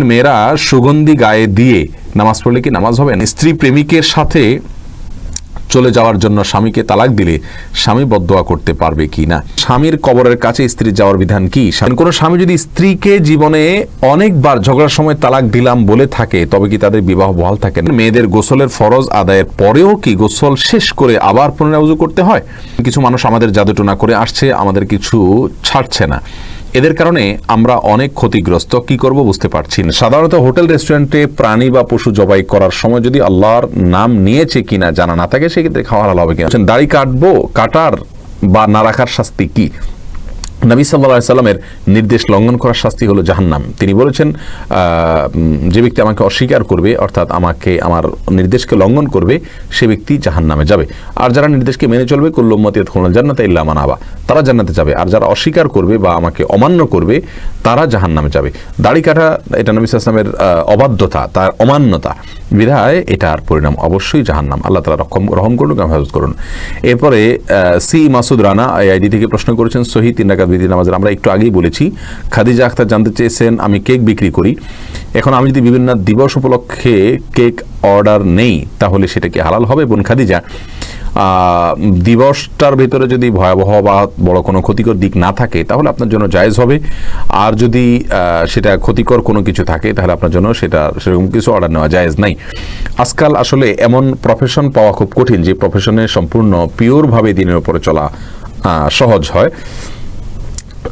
মেয়েরা সুগন্ধি গায়ে দিয়ে নামাজ পড়লে কি নামাজ হবে না? স্ত্রী প্রেমিকের সাথে চলে যাওয়ার জন্য স্বামীকে তালাক দিলে স্বামী বদদোয়া করতে পারবে কি না? স্বামীর কবরের কাছে স্ত্রী যাওয়ার বিধান কি? কোন স্বামী যদি স্ত্রীকে জীবনে অনেকবার ঝগড়ার সময় তালাক দিলাম বলে থাকে, তবে কি তাদের বিবাহ বহাল থাকে না? মেয়েদের গোসলের ফরজ আদায়ের পরেও কি গোসল শেষ করে আবার পুনরায় ওযু করতে হয়? কিছু মানুষ আমাদের জাদুটোনা করে আসছে, আমাদের কিছু ছাড়ছে না। এদের কারণে আমরা অনেক ক্ষতিগ্রস্ত। কি করব বুঝতে পারছি না। সাধারণত হোটেল রেস্টুরেন্টে প্রাণী বা পশু জবাই করার সময় যদি আল্লাহর নাম নিয়েছে কিনা জানা না থাকে, সেক্ষেত্রে খাওয়া হালাল হবে কিনা? দাড়ি কাটবো, কাটার বা না রাখার শাস্তি কি? নবী সাল্লাল্লাহু আলাইহি সাল্লামের নির্দেশ লঙ্ঘন করার শাস্তি হলো জাহান্নাম। তিনি বলেছেন, যে ব্যক্তি আমাকে অস্বীকার করবে, অর্থাৎ আমাকে আমার নির্দেশকে লঙ্ঘন করবে, সে ব্যক্তি জাহান্নামে যাবে। আর যারা নির্দেশকে মেনে চলবে, কুল্লু উম্মতি ইয়াদখুলুনাল জান্নাতা ইল্লা মান আবা, তারা জান্নাতে যাবে। আর যারা অস্বীকার করবে বা আমাকে অমান্য করবে, তারা জাহান্নামে যাবে। দাড়ি কাটা এটা নবী সাল্লাল্লাহু আলাইহি সাল্লামের অবাধ্যতা, তার অমান্যতা, বিধায় এটার পরিণাম অবশ্যই জাহান্নাম। আল্লাহ তাআলা রহম করুন, হেফাজত করুন। এরপরে সি মাসুদ রানা আইডি থেকে প্রশ্ন করেছেন, সহিহ 3 রাকাত বিধি নামাজের আমরা একটু আগেই বলেছি। খাদিজা আক্তার জানতে চেয়েছেন, আমি কেক বিক্রি করি, এখন আমি যদি বিভিন্ন দিবস উপলক্ষে কেক অর্ডার নেই, তাহলে সেটা কি হালাল হবে? বোন খাদিজা, দিবসটার ভিতরে যদি ভয়াবহ বা বড় কোনো ক্ষতিকর দিক না থাকে, তাহলে আপনার জন্য জায়েজ হবে। আর যদি সেটা ক্ষতিকর কোনো কিছু থাকে, তাহলে আপনার জন্য সেরকম কিছু অর্ডার নেওয়া জায়েজ নাই। আজকাল আসলে এমন প্রফেশন পাওয়া খুব কঠিন, যে প্রফেশনে সম্পূর্ণ পিওরভাবে দিনের উপরে চলা সহজ হয়।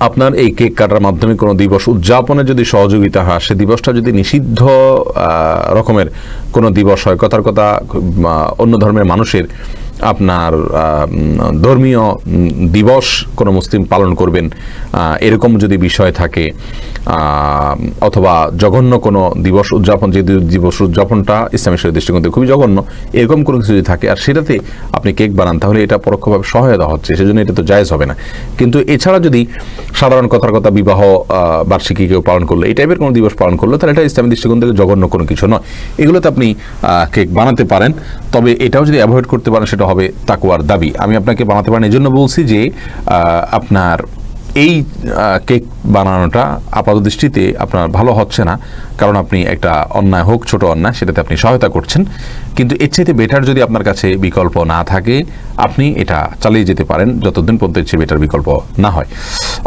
আপনার এই কেক কাটার মাধ্যমে কোনো দিবস উদযাপনে যদি সহযোগিতা হয়, সে দিবসটা যদি নিষিদ্ধ রকমের কোনো দিবস হয়, কথার কথা অন্য ধর্মের মানুষের আপনার ধর্মীয় দিবস কোনো মুসলিম পালন করবেন, এরকম যদি বিষয় থাকে, অথবা জঘন্য কোনো দিবস উদযাপন, যে দিবস উদযাপনটা ইসলামী শরীয়তের দৃষ্টিকোণ থেকে খুবই জঘন্য, এরকম কোনো কিছু যদি থাকে আর সেটাতে আপনি কেক বানান, তাহলে এটা পরোক্ষভাবে সহায়তা হচ্ছে, সেজন্য এটা তো জায়েজ হবে না। কিন্তু এছাড়া যদি সাধারণ কথার কথা বিবাহ বার্ষিকী কেউ পালন করলো, এই টাইপের কোনো দিবস পালন করলো, তাহলে এটা ইসলামী দৃষ্টিকোণ থেকে জঘন্য কোনো কিছু নয়। এগুলোতে আপনি কেক বানাতে পারেন, তবে এটাও যদি অ্যাভয়েড করতে পারেন, সেটা হবে তাকওয়ার দাবি। আমি আপনাকে বানাতে পারেন এই জন্য বলছি যে আপনার এই কেক বানানোটা আপাত দৃষ্টিতে আপনার ভালো হচ্ছে না, কারণ আপনি একটা অন্যায় হোক, ছোট অন্যায়, সেটাতে আপনি সহায়তা করছেন। কিন্তু এর চাইতে বেটার যদি আপনার কাছে বিকল্প না থাকে, আপনি এটা চালিয়ে যেতে পারেন যতদিন পর্যন্ত এর চেয়ে বেটার বিকল্প না হয়,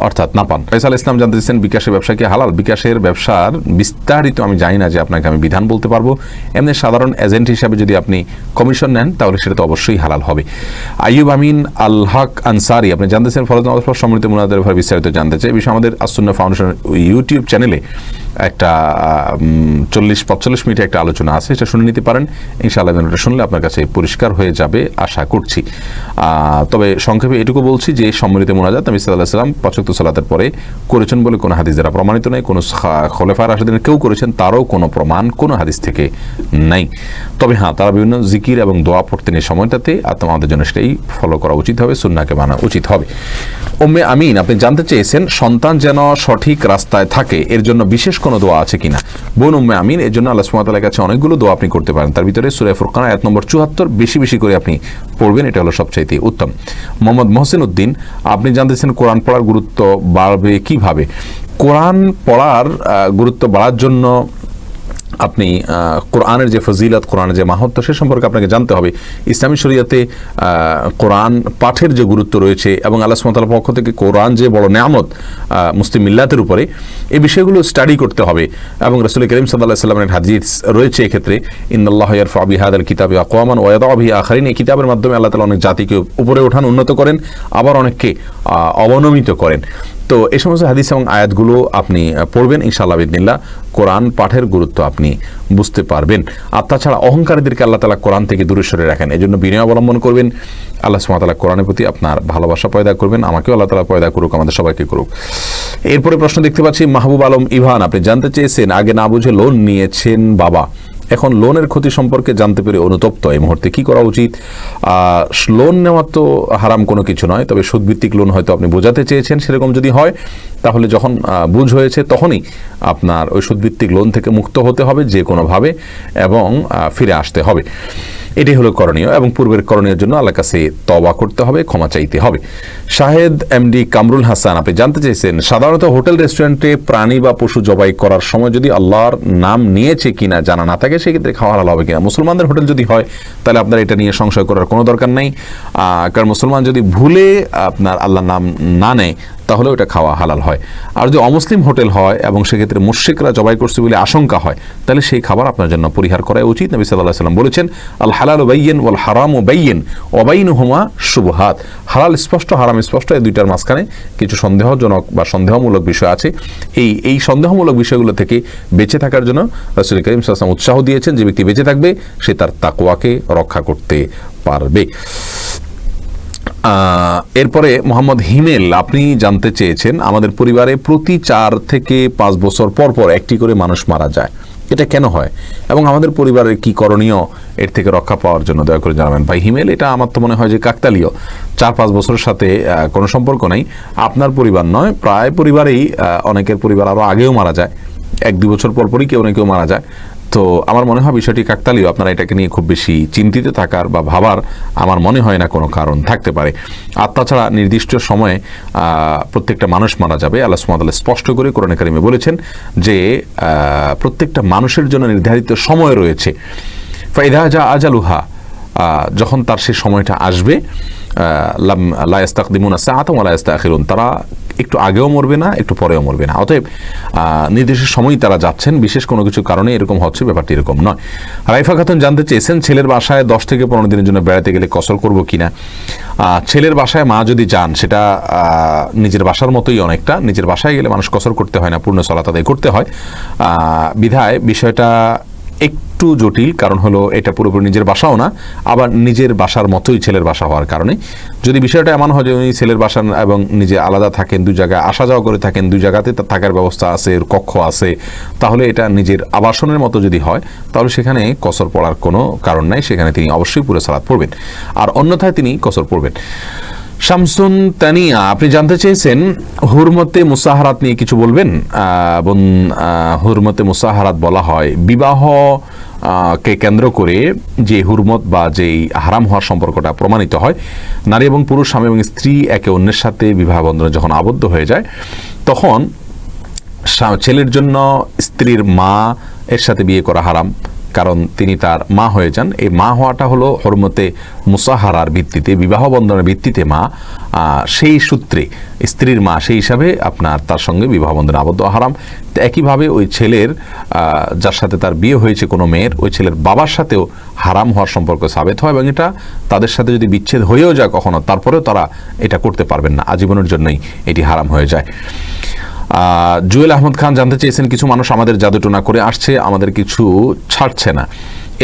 অর্থাৎ না পান। ফয়সাল ইসলাম জানতে চাইছেন, বিকাশের ব্যবসা কি হালাল? বিকাশের ব্যবসার বিস্তারিত আমি জানি না যে আপনাকে আমি বিধান বলতে পারবো। এমনি সাধারণ এজেন্ট হিসাবে যদি আপনি কমিশন নেন, তাহলে সেটা তো অবশ্যই হালাল হবে। আইয়ুব আমিন আল হক আনসারি আপনি জানতে চান, ফরজ নামাজ পড়া সম্মিলিত মুনাজাতের ব্যাপারে বিস্তারিত জানতে চাই। এই বিষয়ে আমাদের আসুন্নাহ ফাউন্ডেশন ইউটিউব চ্যানেলে একটা 40-45 মিনিট একটা আলোচনা আছে, সেটা শুনে নিতে পারেন। ইনশাআল্লাহ এটা শুনলে আপনার কাছে পরিষ্কার হয়ে যাবে আশা করছি। তবে সংক্ষেপে এটুকু বলছি যে সম্মিলিত মুনাজাত নবী সাল্লাল্লাহু আলাইহি ওয়াসাল্লাম ৫ ওয়াক্ত সালাতের পরে করেছেন বলে কোনো হাদিস দ্বারা প্রমাণিত নয়। কোনো খোলাফায়ে রাশিদিন কেউ করেছেন, তারও কোনো প্রমাণ কোনো হাদিস থেকে নাই। তবে হ্যাঁ, তারা বিভিন্ন জিকির এবং দোয়া পড়তেন এই সময়টাতে, আর আমাদের জন্য সেটাই ফলো করা উচিত হবে, সুন্নাহকে মানা উচিত হবে। উম্মে আমিন আপনি জানতে চেয়েছেন, সন্তান যেন সঠিক রাস্তায় থাকে, এর জন্য বিশেষ কোনো দোয়া আছে কিনা? বোন উম্মে আমিন, এর জন্য আল্লাহ সুবহানাহু ওয়া তাআলার কাছে অনেকগুলো দোয়া আপনি করতে পারেন। তার ভিতরে সূরা ফুরকান আয়াত নম্বর ৭৪ বেশি বেশি করে আপনি পড়বেন, এটা হলো সবচাইতে উত্তম। মোহাম্মদ মহসিন উদ্দিন আপনি জানতেছেন, কোরআন পড়ার গুরুত্ব বাড়বে কিভাবে? কোরআন পড়ার গুরুত্ব বাড়ার জন্য আপনি কোরআনের যে ফজিলত, কোরআনের যে মাহাত্ম্য, সে সম্পর্কে আপনাকে জানতে হবে। ইসলামী শরীয়তে কোরআন পাঠের যে গুরুত্ব রয়েছে, এবং আল্লাহ সুবহানাহু ওয়া তাআলার পক্ষ থেকে কোরআন যে বড় নেয়ামত মুসলিম মিল্লাতের উপরে, এই বিষয়গুলো স্টাডি করতে হবে। এবং রাসূল করিম সাল্লাল্লাহু আলাইহি ওয়াসাল্লামের হাদিস রয়েছে এক্ষেত্রে, ইন্নাল্লাহা ইয়ারফাউ বিহাদাল কিতাবি আকওয়ামান ওয়া ইয়াদাউ বিহি আখারিন। এই কিতাবের মাধ্যমে আল্লাহ তাআলা অনেক জাতিকে উপরে ওঠান, উন্নত করেন, আবার অনেককে অবনমিত করেন। তো এই সমস্ত হাদিস এবং আয়াতগুলো আপনি পড়বেন, ইনশাআল্লাহ বিইذনিল্লাহ কোরআন পাঠের গুরুত্ব আপনি বুঝতে পারবেন। আর তাছাড়া অহংকারীদেরকে আল্লাহ তাআলা কোরআন থেকে দূরে সরে রাখেন, এই জন্য বিনয় অবলম্বন করবেন। আল্লাহ সুবহানাহু ওয়া তাআলা কোরআনের প্রতি আপনার ভালোবাসা পয়দা করবেন, আমাকেও আল্লাহ তাআলা পয়দা করুক, আমাদের সবাইকে করুক। এরপরে প্রশ্ন দেখতে পাচ্ছি, মাহবুব আলম ইভান আপনি জানতে চেয়েছেন, আগে না বুঝে লোন নিয়েছেন বাবা, এখন লোনের ক্ষতি সম্পর্কে জানতে পেরে অনুতপ্ত, এই মুহূর্তে কি করা উচিত? লোন নেওয়া তো হারাম কোনো কিছু নয়, তবে সুদভিত্তিক লোন হয়তো আপনি বোঝাতে চেয়েছেন। সেরকম যদি হয়, তাহলে যখন বুঝ হয়েছে তখনই আপনার ওই সুদভিত্তিক লোন থেকে মুক্ত হতে হবে যে কোনোভাবে, এবং ফিরে আসতে হবে। এটাই হলো করণীয়, এবং পূর্বের করণীয়ের জন্য আল্লাহর কাছে তওবা করতে হবে, ক্ষমা চাইতে হবে। শাহেদ এমডি কামরুল হাসান, আপনি জানতে চাইছেন সাধারণত হোটেল রেস্টুরেন্টে প্রাণী বা পশু জবাই করার সময় যদি আল্লাহর নাম নিয়েছে কিনা জানা না থাকে, সেক্ষেত্রে খাওয়া হালাল হবে কিনা। মুসলমানদের হোটেল যদি হয় তাহলে আপনার এটা নিয়ে সংশয় করার কোনো দরকার নেই, কারণ মুসলমান যদি ভুলে আপনার আল্লাহর নাম না নেয় তাহলে ওটা খাওয়া হালাল হয়। আর যদি অমুসলিম হোটেল হয় এবং সেক্ষেত্রে মুশরিকরা জবাই করছে বলে আশঙ্কা হয়, তাহলে সেই খাবার আপনার জন্য পরিহার করা উচিত। নবী সাল্লাল্লাহু আলাইহি ওয়াসাল্লাম বলেছেন, আল হালালু বাইয়িন ওয়াল হারামু বাইয়িন ওয়া বাইনহুমা শুবহাত। হালাল স্পষ্ট, হারাম স্পষ্ট, এই দুইটার মাঝখানে কিছু সন্দেহজনক বা সন্দেহমূলক বিষয় আছে। এই সন্দেহমূলক বিষয়গুলো থেকে বেঁচে থাকার জন্য রাসূল করিম সাল্লাল্লাহু আলাইহি ওয়াসাল্লাম উৎসাহ দিয়েছেন, যে ব্যক্তি বেঁচে থাকবে সে তার তাকওয়াকে রক্ষা করতে পারবে। এরপরে মোহাম্মদ হিমেল, আপনি জানতে চেয়েছেন আমাদের পরিবারে প্রতি 4 থেকে 5 বছর পর পর একটি করে মানুষ মারা যায়, এটা কেন হয় এবং আমাদের পরিবারের কি করণীয় এর থেকে রক্ষা পাওয়ার জন্য দয়া করে জানাবেন। ভাই হিমেল, এটা আমার তো মনে হয় যে কাকতালীয়, 4-5 বছরের সাথে কোনো সম্পর্ক নেই, আপনার পরিবার নয়, প্রায় পরিবারেই অনেকের পরিবার আরও আগেও মারা যায়, 1-2 বছর পর পরই কেউ না কেউ মারা যায়। তো আমার মনে হয় বিষয়টি কাকতালীয়, আপনারা এটাকে নিয়ে খুব বেশি চিন্তিত থাকার বা ভাবার আমার মনে হয় না কোনো কারণ থাকতে পারে। আর তাছাড়া নির্দিষ্ট সময়ে প্রত্যেকটা মানুষ মারা যাবে। আল্লাহ সুবহানাহু ওয়া তাআলা স্পষ্ট করে কোরআনে কারিমে বলেছেন যে প্রত্যেকটা মানুষের জন্য নির্ধারিত সময় রয়েছে। ফাইদা জা আজালুহা, যখন তার সেই সময়টা আসবে, লা ইস্তাকদিমুনা সাআতান ওয়া লা ইস্তাখিরুন, তারা একটু আগেও মরবে না, একটু পরেও মরবে না। অতএব নির্দিষ্ট সময়ই তারা যাচ্ছেন, বিশেষ কোনো কিছু কারণে এরকম হচ্ছে, ব্যাপারটি এরকম নয়। রাইফা খাতুন জানতে চেয়েছেন ছেলের বাসায় 10 থেকে 15 দিনের জন্য বেড়াতে গেলে কসর করব কিনা। ছেলের বাসায় মা যদি যান, সেটা নিজের বাসার মতোই অনেকটা, নিজের বাসায় গেলে মানুষ কসর করতে হয় না, পূর্ণ সালাত আদায় করতে হয়। বিধায় বিষয়টা একটু জটিল, কারণ হলো এটা পুরোপুরি নিজের বাসাও না, আবার নিজের বাসার মতোই ছেলের বাসা হওয়ার কারণে। যদি বিষয়টা এমন হয় যে উনি ছেলের বাসা এবং নিজে আলাদা থাকেন, 2 জায়গায় আসা যাওয়া করে থাকেন, 2 জায়গাতে থাকার ব্যবস্থা আছে, কক্ষ আছে, তাহলে এটা নিজের আবাসনের মতো যদি হয়, তাহলে সেখানে কসর পড়ার কোনো কারণ নাই, সেখানে তিনি অবশ্যই পুরো সালাত পড়বেন, আর অন্যথায় তিনি কসর পড়বেন। শামসুন তানিয়া, আপনি জানতে চেয়েছেন হুরমতে মুসাহারাত নিয়ে কিছু বলবেন। হুরমতে মুসাহারাত বলা হয় বিবাহ কে কেন্দ্র করে যে হুরমত বা যেই হারাম হওয়ার সম্পর্কটা প্রমাণিত হয়। নারী এবং পুরুষ, স্বামী এবং স্ত্রী একে অন্যের সাথে বিবাহ বন্ধনে যখন আবদ্ধ হয়ে যায়, তখন ছেলের জন্য স্ত্রীর মা এর সাথে বিয়ে করা হারাম, কারণ তিনি তার মা হয়ে যান। এই মা হওয়াটা হলো হরমতে মুসাহারার ভিত্তিতে, বিবাহ বন্ধনের ভিত্তিতে মা, সেই সূত্রে স্ত্রীর মা, সেই হিসাবে আপনার তার সঙ্গে বিবাহ বন্ধনে আবদ্ধ হারাম। তো একইভাবে ওই ছেলের যার সাথে তার বিয়ে হয়েছে কোনো মেয়ের, ওই ছেলের বাবার সাথেও হারাম হওয়ার সম্পর্ক সাবেত হয়, এবং এটা তাদের সাথে যদি বিচ্ছেদ হয়েও যায় কখনো, তারপরেও তারা এটা করতে পারবেন না, আজীবনের জন্যই এটি হারাম হয়ে যায়। জুয়েল আহমদ খান জানতে চেয়েছেন কিছু মানুষ আমাদের জাদুটোনা করে আসছে, আমাদের কিছু ছাড়ছে না,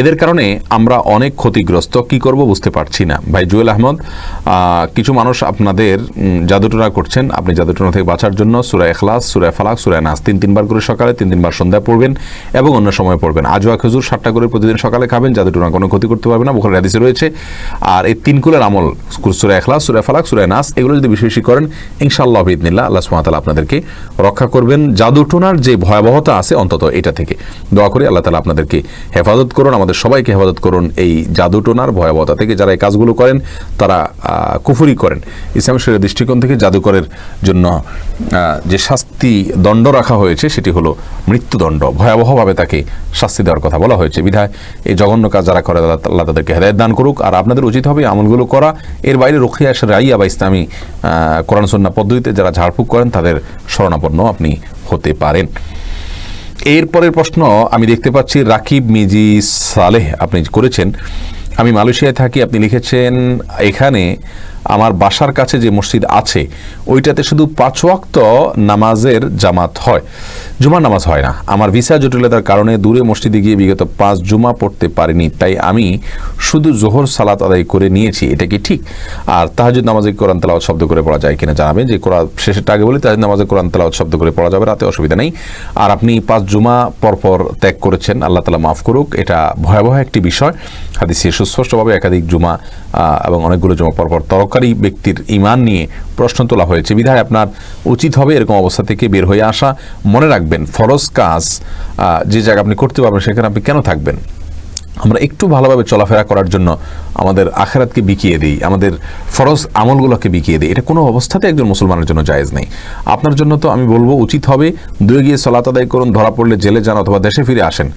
এদের কারণে আমরা অনেক ক্ষতিগ্রস্ত, কি করব বুঝতে পারছি না। ভাই জুয়েল আহমদ, কিছু মানুষ আপনাদের জাদুটোনা করছেন, আপনি জাদুটোনা থেকে বাঁচার জন্য সূরা ইখলাস, সূরা ফালাক, সূরা নাস 3-3 করে সকালে, 3-3 সন্ধ্যায় পড়বেন এবং অন্য সময় পড়বেন। আজওয়া খেজুর 7টা করে প্রতিদিন সকালে খাবেন, জাদুটোনা কোনো ক্ষতি করতে পারবে না, বুখারী হাদিসে রয়েছে। আর এই 3 কুলের আমল, সূরা ইখলাস, সূরা ফালাক, সূরা নাস, এগুলো যদি বেশি বেশি করেন, ইনশাআল্লাহ বিইذনিল্লাহ আল্লাহ সুবহানাহু ওয়া তাআলা আপনাদেরকে রক্ষা করবেন জাদুটোনার যে ভয়াবহতা আছে অন্তত এটা থেকে। দোয়া করি আল্লাহ তাআলা আপনাদেরকে হেফাজত করুন, আমাদের সবাইকে হেফাজত করুন এই জাদুটোনার ভয়াবহতা থেকে। যারা এই কাজগুলো করেন তারা কুফরি করেন। ইসলাম শরীয়তের দৃষ্টিকোণ থেকে জাদুকরের জন্য যে শাস্তি দণ্ড রাখা হয়েছে সেটি হলো মৃত্যুদণ্ড, ভয়াবহভাবে তাকে শাস্তি দেওয়ার কথা বলা হয়েছে। বিধায় এই জঘন্য কাজ যারা করে আল্লাহ তাদেরকে হেদায়েত দান করুক। আর আপনাদের উচিত হবে আমলগুলো করা, এর বাইরে রুকিয়া শরঈয়া বা ইসলামী কোরআন সুন্নাহ পদ্ধতিতে যারা ঝাড়ফুঁক করেন তাদের শরণাপন্ন আপনি হতে পারেন। এরপরের প্রশ্ন আমি দেখতে পাচ্ছি রাকিব মিজি সালেহ আপনি করেছেন, আমি মালয়েশিয়ায় থাকি। আপনি লিখেছেন এখানে আমার বাসার কাছে যে মসজিদ আছে ওইটাতে শুধু 5 ওয়াক্ত নামাজের জামাত হয়, জুমার নামাজ হয় না। আমার ভিসা জটিলতার কারণে দূরে মসজিদে গিয়ে বিগত 5 জুমা পড়তে পারিনি, তাই আমি শুধু জোহর সালাত আদায় করে নিয়েছি, এটা কি ঠিক? আর তাহাজ্জুদ নামাজে কোরআন তেলাওয়াত শব্দ করে পড়া যায় কিনা জানাবেন। যে কোরআন শেষেরটা আগে বলি, তাহাজ্জুদ নামাজে কোরআন তেলাওয়াত শব্দ করে পড়া যাবে, রাতে অসুবিধা নেই। আর আপনি 5 জুমা পরপর ত্যাগ করেছেন, আল্লাহ তাআলা মাফ করুক, এটা ভয়াবহ একটি বিষয়। হাদিসে সুস্পষ্টভাবে একাধিক জুমা এবং অনেকগুলো জুমা পরপর তরকারি ব্যক্তির ঈমান নিয়ে প্রশ্ন তোলা হয়েছে। বিধায় আপনার উচিত হবে এরকম অবস্থা থেকে বের হয়ে আসা। মনে রাখবেন ফরজ কাজ যে জায়গা আপনি করতে পারবেন সেখানে আপনি কেন থাকবেন? আমরা একটু ভালোভাবে চলাফেরা করার জন্য আমাদের আখেরাতকে বিকিয়ে দিই, আমাদের ফরজ আমলগুলোকে বিকিয়ে দিই, এটা কোনো অবস্থাতে একজন মুসলমানের জন্য জায়েজ নেই। আপনার জন্য তো আমি বলবো উচিত হবে দূরে গিয়ে সালাত আদায় করুন, ধরা পড়লে জেলে যান অথবা দেশে ফিরে আসেন।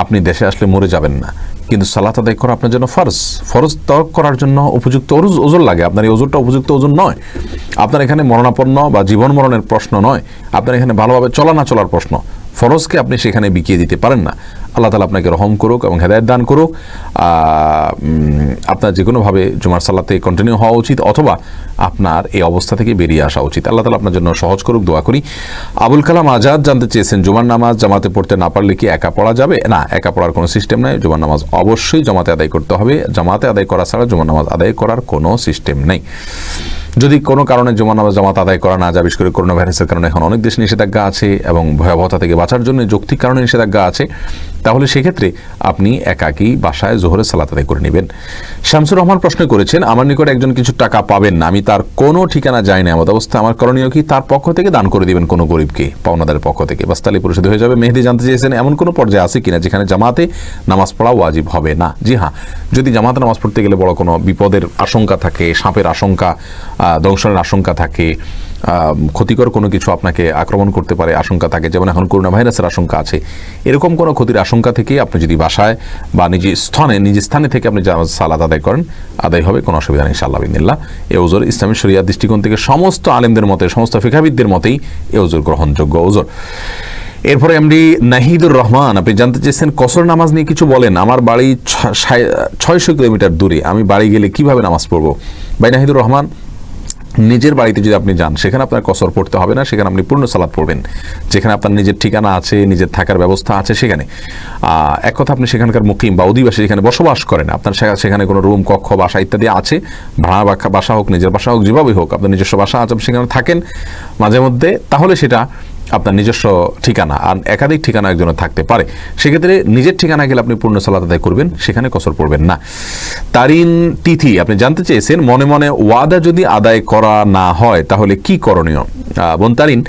আপনি দেশে আসলে মরে যাবেন না, কিন্তু সালাত আদায় করা আপনার জন্য ফরজ তরক করার জন্য উপযুক্ত ওজর লাগে। আপনার এই ওজরটা উপযুক্ত ওজন নয়। আপনার এখানে মরণাপন্ন বা জীবন মরণের প্রশ্ন নয়, আপনার এখানে ভালোভাবে চলা না চলার প্রশ্ন। ফরজকে আপনি সেখানে বিকিয়ে দিতে পারেন না। আল্লাহ তাআলা আপনাকে রহম করুক এবং হেদায়েত দান করুক। আপনার যে কোনোভাবে জুমার সালাতে কন্টিনিউ হওয়া উচিত, অথবা আপনার এই অবস্থা থেকে বেরিয়ে আসা উচিত। আল্লাহ তাআলা আপনার জন্য সহজ করুক, দোয়া করি। আবুল কালাম আজাদ জানতে চেয়েছেন, জুমার নামাজ জামাতে পড়তে না পারলে কি একা পড়া যাবে? না, একা পড়ার কোনো সিস্টেম নাই। জুমার নামাজ অবশ্যই জামাতে আদায় করতে হবে। জামাতে আদায় করা ছাড়া জুমার নামাজ আদায় করার কোনো সিস্টেম নেই। যদি কোনো কারণে জুমার নামাজ জামাত আদায় করা না যায়, বিশেষ করে করোনা ভাইরাসের কারণে এখন অনেক দেশে নিষেধাজ্ঞা আছে এবং ভয়াবহতা থেকে বাঁচার জন্য যৌক্তিক কারণে নিষেধাজ্ঞা আছে, তাহলে সেক্ষেত্রে আপনি একাকী বাসায় জোহরের সালাত আদায় করে নেবেন। শামসুর রহমান প্রশ্ন করেছেন, আমার নিকট একজন কিছু টাকা পাবেন না, আমি তার কোনো ঠিকানা যাই না, এমন অবস্থা আমার করণীয় কি? তার পক্ষ থেকে দান করে দিবেন কোনো গরিবকে, পাওনাদারের পক্ষ থেকে, বাস তাহলে পরিশোধ হয়ে যাবে। মেহেদি জানতে চেয়েছেন, এমন কোনো পর্যায়ে আছে কিনা যেখানে জামাতে নামাজ পড়া ওয়াজিব হবে না? জি হ্যাঁ, যদি জামাতে নামাজ পড়তে গেলে বড় কোনো বিপদের আশঙ্কা থাকে, সাপের আশঙ্কা, দংশনের আশঙ্কা থাকে, ক্ষতিকর কোনো কিছু আপনাকে আক্রমণ করতে পারে আশঙ্কা থাকে, যেমন এখন করোনা ভাইরাসের আশঙ্কা আছে, এরকম কোনো ক্ষতির আশঙ্কা থেকে আপনি যদি বাসায় বা নিজের স্থানে থেকে আপনি সালাত আদায় করেন, আদায় হবে, কোনো অসুবিধা নেই ইনশাআল্লাহ বিদিনিল্লাহ। এ ওজর ইসলামী শরিয়ার দৃষ্টিকোণ থেকে সমস্ত আলেমদের মতে, সমস্ত ফিকহাবিদদের মতেই এ ওজর গ্রহণযোগ্য ওজর। এরপরে এমডি নাহিদুর রহমান, আপনি জানতে চেয়েছেন কসর নামাজ নিয়ে কিছু বলেন। আমার বাড়ি 600 কিলোমিটার দূরে, আমি বাড়ি গেলে কিভাবে নামাজ পড়বো? ভাই নাহিদুর রহমান, নিজের বাড়িতে যদি আপনি যান, সেখানে আপনার কসর পড়তে হবে না, সেখানে আপনি পূর্ণ সালাত পড়বেন। যেখানে আপনার নিজের ঠিকানা আছে, নিজের থাকার ব্যবস্থা আছে, সেখানে এক কথা আপনি সেখানকার মুকিম বা অধিবাসী যেখানে বসবাস করেন, আপনার সেখানে কোনো রুম, কক্ষ, বাসা ইত্যাদি আছে, ভাড়া বাসা হোক, নিজের বাসা হোক, যেভাবেই হোক, আপনার নিজস্ব বাসা আছে, সেখানে থাকেন মাঝে মধ্যে, তাহলে সেটা আপনার নিজস্ব ঠিকানা। আর একাধিক ঠিকানা একজনের থাকতে পারে, সেক্ষেত্রে নিজের ঠিকানা গেলে আপনি পূর্ণ সালাত আদায় করবেন, সেখানে কসর পড়বেন না। তারিন তিথি, আপনি জানতে চেয়েছেন, মনে মনে ওয়াদা যদি আদায় করা না হয় তাহলে কি করণীয়? বোন তারিন,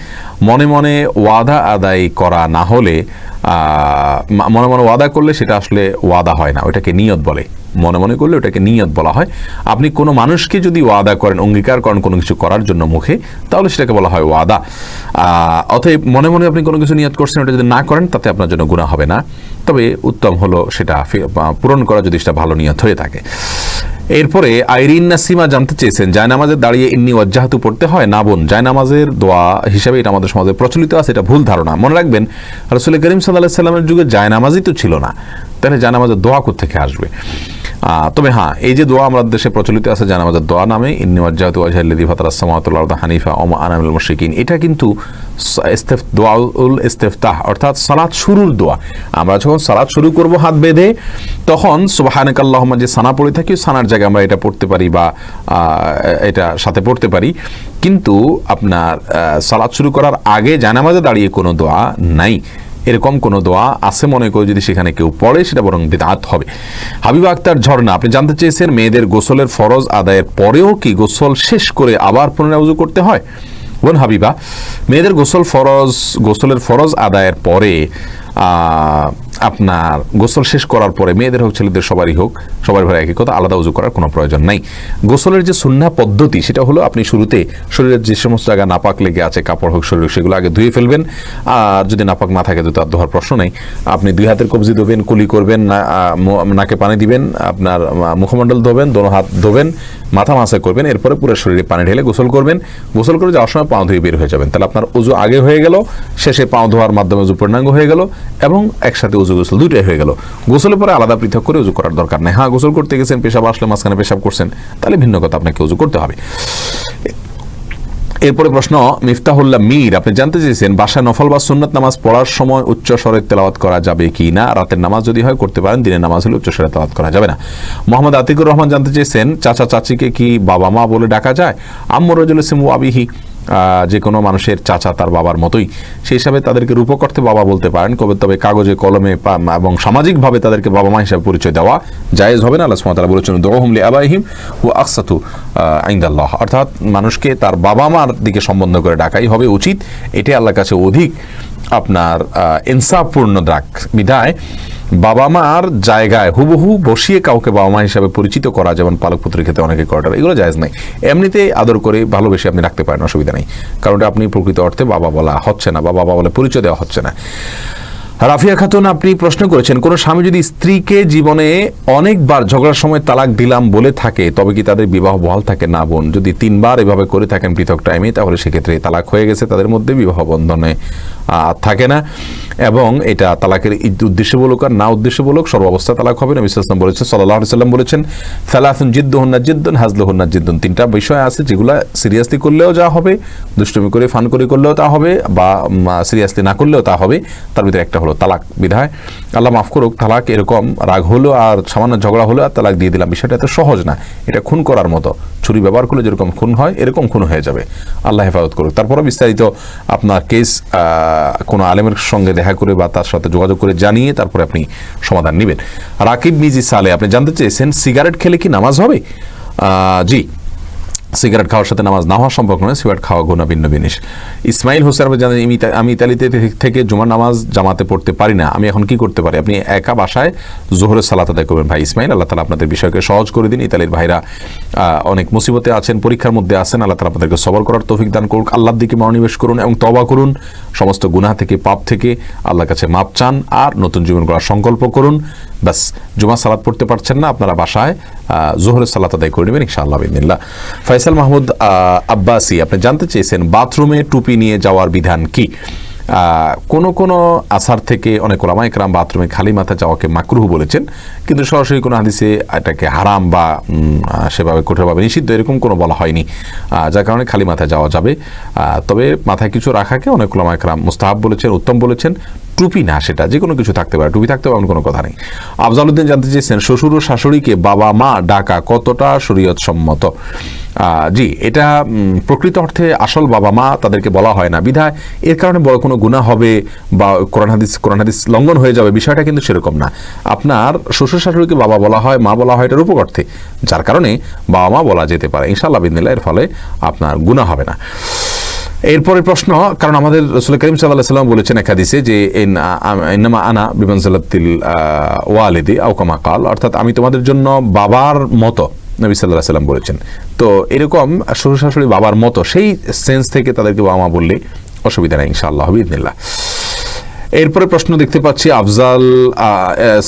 মনে মনে ওয়াদা আদায় করা না হলে, মনে মনে ওয়াদা করলে সেটা আসলে ওয়াদা হয় না, ওটাকে নিয়ত বলে। মনে মনে করলে ওটাকে নিয়ত বলা হয়। আপনি কোনো মানুষকে যদি ওয়াদা করেন, অঙ্গীকার করেন কোনো কিছু করার জন্য মুখে, তাহলে সেটাকে বলা হয় ওয়াদা। অতএব মনে মনে আপনি কোনো কিছু নিয়ত করছেন, ওটা যদি না করেন তাতে আপনার জন্য গুনাহ হবে না, তবে উত্তম হলো সেটা পূরণ করা যদি সেটা ভালো নিয়ত হয়ে থাকে। এরপরে আইরিন নাসিমা জানতে চেয়েছেন, জায়নামাজের দাঁড়িয়ে ইন্নী ওয়াজ্জাহাতু পড়তে হয়? না বোন, জায়নামাজের দোয়া হিসাবে এটা আমাদের সমাজে প্রচলিত আছে, এটা ভুল ধারণা। মনে রাখবেন, রাসূল করিম সাল্লাল্লাহু আলাইহি সাল্লামের যুগে জায়নামাজই তো ছিল না, তাহলে জায়নামাজের দোয়া কোত্থেকে আসবে? তবে হ্যাঁ, এই যে দোয়া আমাদের দেশে প্রচলিত আছে জায়নামাজের দোয়া নামে, ইন্নী ওয়াজ্জাহাতু ওয়াজহিয়াল্লাযী ফাতারাস সামাওয়াতি ওয়াল আরদা হানিফা ওয়া মা আনা মিনাল মুশরিকিন, এটা কিন্তু দোয়াউল ইস্তিফতাহ, অর্থাৎ সালাত শুরুর দোয়া। আমরা যখন সালাত শুরু করব হাত বেঁধে, তখন সুবহানাকাল্লাহুম্মা যে সানা পড়ে থাকি, সানার জায়গায় আমরা এটা পড়তে পারি বা এটা সাথে পড়তে পারি, কিন্তু আপনার সালাত শুরু করার আগে জায়নামাজে দাঁড়িয়ে কোনো দোয়া নাই। এরকম কোনো দোয়া আছে মনে করে যদি সেখানে কেউ পড়ে, সেটা বরং বিদআত হবে। হাবিবা আক্তার ঝর্ণা, আপনি জানতে চেয়েছেন, মেয়েদের গোসলের ফরজ আদায়ের পরেও কি গোসল শেষ করে আবার পুনরায় ওযু করতে হয়? বোন হাবিবা, মেয়েদের গোসলের ফরজ আদায়ের পরে আপনার গোসল শেষ করার পরে, মেয়েদের হোক ছেলেদের সবারই হোক, সবার ঘরে একই কথা, আলাদা উজু করার কোনো প্রয়োজন নাই। গোসলের যে সুন্নাহ পদ্ধতি, সেটা হলো আপনি শুরুতে শরীরের যে সমস্ত জায়গা নাপাক লেগে আছে, কাপড় হোক, শরীর, সেগুলো আগে ধুয়ে ফেলবেন। আর যদি নাপাক না থাকে তো তার ধোয়ার প্রশ্ন নেই, আপনি 2 হাতের কবজি ধোবেন, কুলি করবেন, নাকে পানি দিবেন, আপনার মুখমণ্ডল ধোবেন, দোনো হাত ধোবেন, মাথা মাসা করবেন, এরপরে পুরো শরীরে পানি ঢেলে গোসল করবেন। গোসল করে যাওয়ার সময় পাও ধুয়ে বের হয়ে যাবেন, তাহলে আপনার উজু আগে হয়ে গেল, শেষে পাও ধোয়ার মাধ্যমে উজু পূর্ণাঙ্গ হয়ে গেল, এবং একসাথে উজু গোসল দুইটাই হয়ে গেল। গোসলের পরে আলাদা পৃথক করে উজু করার দরকার নেই। হ্যাঁ, গোসল করতে গেছেন, পেশাব আসলে মাঝখানে পেশাব করছেন, তাহলে ভিন্ন কথা, আপনাকে উজু করতে হবে। এরপরে প্রশ্ন মিফতাহুল্লাহ মীর, আপনি জানতে চেয়েছেন, বাসায় নফল বা সুন্নাত নামাজ পড়ার সময় উচ্চ স্বরে তেলাওয়াত করা যাবে কি না? রাতের নামাজ যদি হয় করতে পারেন, দিনের নামাজ হলে উচ্চ স্বরে তেলাওয়াত করা যাবে না। মোহাম্মদ আতিকুর রহমান জানতে চেয়েছেন, চাচা চাচিকে কি বাবা মা বলে ডাকা যায়? আম্মু রাজুল ইসমু আবিহি, যে কোনো মানুষের চাচা তার বাবার মতোই, সেই হিসাবে তাদেরকে রূপক অর্থে বাবা বলতে পারেন, তবে কাগজে কলমে এবং সামাজিকভাবে তাদেরকে বাবা মা হিসাবে পরিচয় দেওয়া জায়েজ হবে না। আল্লাহ সুবহানাহু ওয়া তাআলা বলেছেন, দুউহুম লিআবাইহিম ওয়া আকসাতু ইনদাল্লাহ, অর্থাৎ মানুষকে তার বাবা মার দিকে সম্বন্ধ করে ডাকাই হবে উচিত, এটাই আল্লাহর কাছে অধিক আপনার ইনসাফপূর্ণ ডাক। বিধায় বাবা মার জায়গায় হুবহু বসিয়ে কাউকে বাবা মা হিসাবে পরিচিত করা, যেমন পালক পুত্রের ক্ষেত্রে অনেকে করে, এগুলো জায়েজ নাই। এমনিতে আদর করে ভালোবেসে আপনি রাখতে পারেন, অসুবিধা নেই, কারণ আপনি প্রকৃত অর্থে বাবা বলা হচ্ছে না বা বাবা বলে পরিচয় দেওয়া হচ্ছে না। রাফিয়া খাতুন, আপনি প্রশ্ন করেছেন, কোন স্বামী যদি স্ত্রীকে জীবনে অনেকবার ঝগড়ার সময় তালাক দিলাম বলে থাকে তবে কি তাদের বিবাহ বহাল থাকে? না বোন, যদি 3 বার এভাবে করে থাকেন পৃথক টাইমে, তাহলে সেক্ষেত্রে তালাক হয়ে গেছে, তাদের মধ্যে বিবাহ বন্ধনে থাকে না। এবং এটা তালাকের উদ্দেশ্যমূলক আর না উদ্দেশ্যমূলক সর্বাবস্থা তালাক হবে। নবী সাল্লাল্লাহু আলাইহি বলেছেন, সাল্লাল্লাহু আলাইহি সাল্লাম বলেছেন, সালাসুন জিদ্দুহুন্না জিদ্দুন হাজলুহুন্না জিদ্দুন। 3টা বিষয় আছে যেগুলো সিরিয়াসলি করলেও যা হবে, দুষ্টুমি করে ফান করে করলেও তা হবে, বা সিরিয়াসলি না করলেও তা হবে। তার ভিতরে একটা হলো তালাক। বিধায় আল্লাহ মাফ করুক, তালাক এরকম রাগ হলো আর সামান্য ঝগড়া হলো আর তালাক দিয়ে দিলাম, বিষয়টা এত সহজ না। এটা খুন করার মতো, ছুরি ব্যবহার করলে যেরকম খুন হয় এরকম খুন হয়ে যাবে। আল্লাহ হেফাজত করুক। তারপরে বিস্তারিত আপনার কেস কোনো আলেমের সঙ্গে দেখা করে বা তার সাথে যোগাযোগ করে জানিয়ে তারপরে আপনি সমাধান নেবেন। রাকিব মিজি সালে, আপনি জানতে চেয়েছেন সিগারেট খেলে কি নামাজ হবে? জি, সিগারেট খাওয়ার সাথে নামাজ না হওয়ার সম্পর্ক নয়, সিগারেট খাওয়া গুনাহ ভিন্ন জিনিস। ইসমাইল হোসেন, আপনি জানেন আমি ইতালিতে থেকে জুমার নামাজ জামাতে পড়তে পারি না, আমি এখন কি করতে পারি? আপনি একা বাসায় জোহরের সালাত আদায় করবেন ভাই ইসমাইল। আল্লাহ তাআলা আপনাদের বিষয়কে সহজ করে দিন। ইতালির ভাইরা অনেক মুসিবতে আছেন, পরীক্ষার মধ্যে আছেন, আল্লাহ তাআলা আপনাদেরকে সবর করার তৌফিক দান করুন। আল্লাহর দিকে মনোনিবেশ করুন এবং তওবা করুন, সমস্ত গুনাহ থেকে পাপ থেকে আল্লাহর কাছে মাপ চান আর নতুন জীবন গড়ার সংকল্প করুন। বাস, জুমার সালাত পড়তে পারছেন না, আপনারা বাসায় জোহরের সালাত আদায় করে নেবেন ইনশাআল্লাহ বিইذنিল্লাহ। ফয়সাল মাহমুদ আব্বাসী, আপনি জানতে চেয়েছেন বাথরুমে টুপি নিয়ে যাওয়ার বিধান কি? কোন আসার থেকে অনেক ওলামা ইকরাম বাথরুমে খালি মাথা যাওয়াকে মাকরুহ বলেছেন, কিন্তু সরাসরি কোনো হাদিসে এটাকে হারাম বা সেভাবে কঠোরভাবে নিষিদ্ধ এরকম কোনো বলা হয়নি, যার কারণে খালি মাথায় যাওয়া যাবে। তবে মাথায় কিছু রাখাকে অনেক ওলামা ইকরাম মুস্তাহাব বলেছেন, উত্তম বলেছেন। টুপি না, সেটা যে কোনো কিছু থাকতে পারে, টুপি থাকতে পারে, কোনো কথা নেই। আফজালউদ্দিন জানতে চেয়েছেন শ্বশুর ও শাশুড়িকে বাবা মা ডাকা কতটা শরীয়ত সম্মত? জি, এটা প্রকৃত অর্থে আসল বাবা মা তাদেরকে বলা হয় না, বিধায় এর কারণে বড় কোনো গুনাহ হবে বা কোরআন হাদিস লঙ্ঘন হয়ে যাবে, বিষয়টা কিন্তু সেরকম না। আপনার শ্বশুর শাশুড়িকে বাবা বলা হয়, মা বলা হয় এটার উপকর্থে, যার কারণে বাবা মা বলা যেতে পারে ইনশাআল্লাহ বিইذنিল্লাহ, এর ফলে আপনার গুনাহ হবে না। এরপরের প্রশ্ন, কারণ আমাদের রাসূল করিম সাল্লাল্লাহু আলাইহি ওয়াসাল্লাম বলেছেন এক হাদিসে যে ইন্নামা আনা বিমানজিলাতিল ওয়ালিদি আও কামা ক্বাল, অর্থাৎ আমি তোমাদের জন্য বাবার মতো, নবী সাল্লাল্লাহু আলাইহি ওয়াসাল্লাম বলেছেন। তো এরকম শ্বশুর শাশুড়ি বাবার মতো, সেই সেন্স থেকে তাদেরকে বাবা মা বললে অসুবিধা নেই ইনশাআল্লাহ বিইذنিল্লাহ। এরপরে প্রশ্ন দেখতে পাচ্ছি আফজাল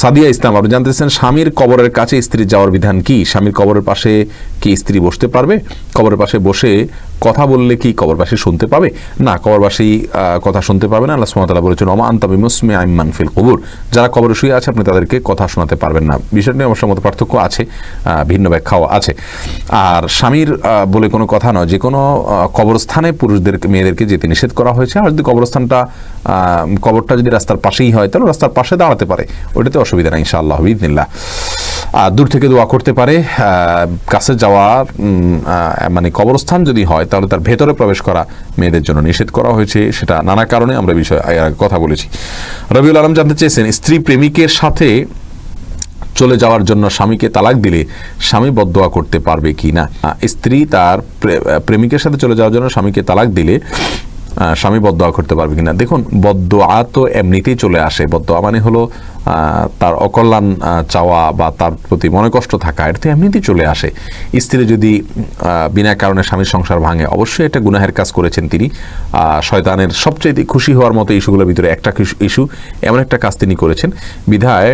সাদিয়া ইসলাম, আপনি জানতেছেন স্বামীর কবরের কাছে স্ত্রী যাওয়ার বিধান কি? স্বামীর কবরের পাশে কি স্ত্রী বসতে পারবে? কবরের পাশে বসে কথা বললে কি কবরবাসী শুনতে পাবে? না, কবরবাসী কথা শুনতে পাবে না। আল্লাহ সুবহানাহু ওয়া তাআলা বলেছেন, ওমা আনতা বিমুসমিআ মান ফিল কুবুর, যারা কবরে শুয়ে আছে আপনি তাদেরকে কথা শোনাতে পারবেন না। বিষয়টা নিয়ে অবশ্য মত পার্থক্য আছে, ভিন্ন ব্যাখ্যাও আছে। আর স্বামীর বলে কোনো কথা নয়, যে কোনো কবরস্থানে পুরুষদের মেয়েদেরকে যেতে নিষেধ করা হয়েছে। আর যদি কবরটা যদি রাস্তার পাশেই হয় তাহলে রাস্তার পাশে দাঁড়াতে পারে, ওইটাতে অসুবিধা নেই ইনশাআল্লাহ বিইذنিল্লাহ। দূর থেকে দোয়া করতে পারে। কাছে যাওয়া মানে কবরস্থান যদি হয় তাহলে তার ভেতরে প্রবেশ করা মেয়েদের জন্য নিষেধ করা হয়েছে, সেটা নানা কারণে আমরা বিষয়ে কথা বলেছি। রবিউল আলম জানতে চেয়েছেন স্ত্রী প্রেমিকের সাথে চলে যাওয়ার জন্য স্বামীকে তালাক দিলে স্বামী বদদোয়া করতে পারবে কি না? স্ত্রী তার প্রেমিকের সাথে চলে যাওয়ার জন্য স্বামীকে তালাক দিলে স্বামী বদদোয়া করতে পারবে কিনা? দেখুন, বদদোয়া তো এমনিতেই চলে আসে। বদদোয়া মানে হলো তার অকল্যাণ চাওয়া বা তার প্রতি মনে কষ্ট থাকা, এটা তো এমনিতেই চলে আসে। স্ত্রী যদি বিনা কারণে স্বামীর সংসার ভাঙে, অবশ্যই এটা গুনাহের কাজ করেছেন তিনি। শয়তানের সবচেয়ে খুশি হওয়ার মতো ইস্যুগুলোর ভিতরে একটা ইস্যু, এমন একটা কাজ তিনি করেছেন। বিধায়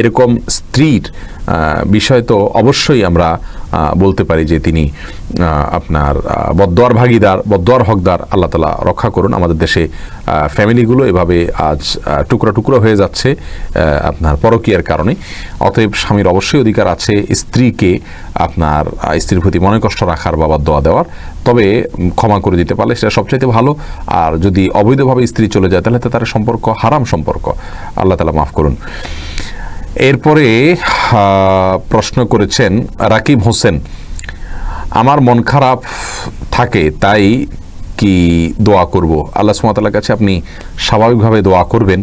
এরকম স্ত্রীর বিষয় তো অবশ্যই আমরা বলতে পারি যে তিনি আপনার বদদোয়ার ভাগীদার, বদদোয়ার হকদার। আল্লাহ তাআলা রক্ষা করুন। আমাদের দেশে ফ্যামিলিগুলো এভাবে আজ টুকরো টুকরো হয়ে যাচ্ছে আপনার পরকীয়ার কারণে। অতএব স্বামীর অবশ্যই অধিকার আছে স্ত্রীকে আপনার স্ত্রীর প্রতি মনে কষ্ট রাখার বা বদদোয়া দেওয়ার, তবে ক্ষমা করে দিতে পারলে সেটা সবচাইতে ভালো। আর যদি অবৈধভাবে স্ত্রী চলে যায় তাহলে তো তার সম্পর্ক হারাম সম্পর্ক। আল্লাহ তাআলা মাফ করুন। এরপরে প্রশ্ন করেছেন রাকিব হোসেন, আমার মন খারাপ থাকে তাই কি দোয়া করব? আল্লাহ সুবহানাহু ওয়া তাআলার কাছে আপনি স্বাভাবিকভাবে দোয়া করবেন